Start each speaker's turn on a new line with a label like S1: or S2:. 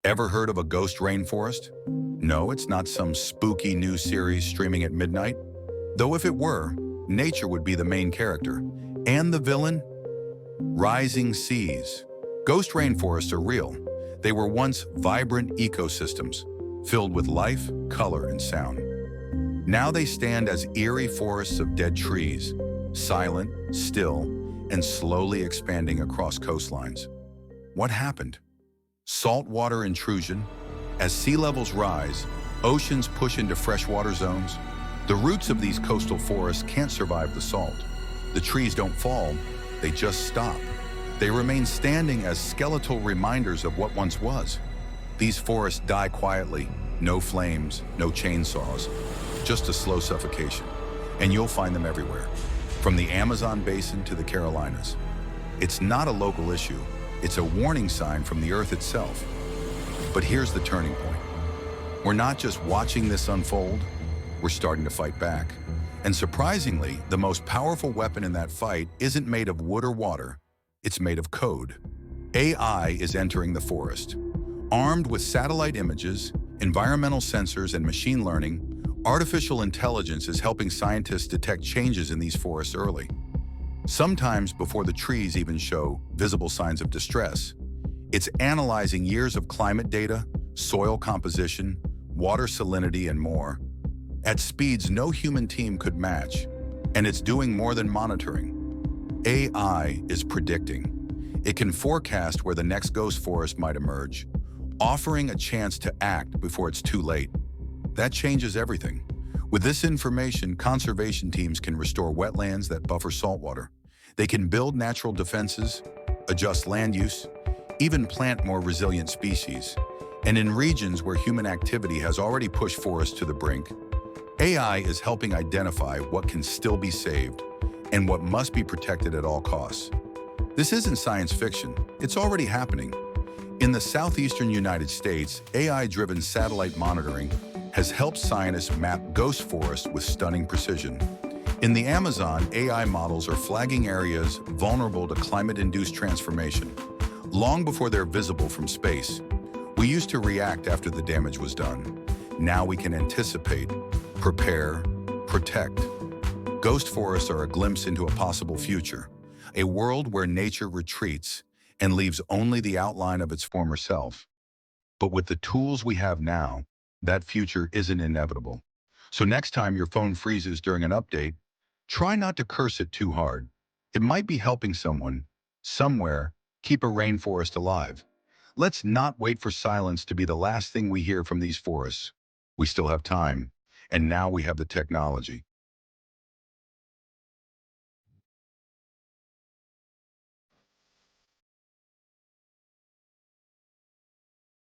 S1: Ever heard of a ghost rainforest? No, it's not some spooky new series streaming at midnight. Though if it were, nature would be the main character. And the villain? Rising seas. Ghost rainforests are real. They were once vibrant ecosystems, filled with life, color, and sound. Now they stand as eerie forests of dead trees, silent, still, and slowly expanding across coastlines. What happened? Saltwater intrusion. As sea levels rise, oceans push into freshwater zones. The roots of these coastal forests can't survive the salt. The trees don't fall, they just stop. They remain standing as skeletal reminders of what once was. These forests die quietly, no flames, no chainsaws, just a slow suffocation. And you'll find them everywhere, from the Amazon basin to the Carolinas. It's not a local issue, it's a warning sign from the earth itself. But here's the turning point. We're not just watching this unfold, we're starting to fight back. And surprisingly, the most powerful weapon in that fight isn't made of wood or water, it's made of code. AI is entering the forest. Armed with satellite images, environmental sensors, and machine learning, artificial intelligence is helping scientists detect changes in these forests early. Sometimes before the trees even show visible signs of distress. It's analyzing years of climate data, soil composition, water salinity, and more, at speeds no human team could match. And it's doing more than monitoring. AI is predicting. It can forecast where the next ghost forest might emerge, offering a chance to act before it's too late. That changes everything. With this information, conservation teams can restore wetlands that buffer saltwater. They can build natural defenses, adjust land use, even plant more resilient species. And in regions where human activity has already pushed forests to the brink, AI is helping identify what can still be saved and what must be protected at all costs. This isn't science fiction, it's already happening. In the southeastern United States, AI-driven satellite monitoring has helped scientists map ghost forests with stunning precision. In the Amazon, AI models are flagging areas vulnerable to climate-induced transformation, long before they're visible from space. We used to react after the damage was done. Now we can anticipate, prepare, protect. Ghost forests are a glimpse into a possible future, a world where nature retreats and leaves only the outline of its former self. But with the tools we have now, that future isn't inevitable. So next time your phone freezes during an update, try not to curse it too hard. It might be helping someone, somewhere, keep a rainforest alive. Let's not wait for silence to be the last thing we hear from these forests. We still have time, and now we have the technology.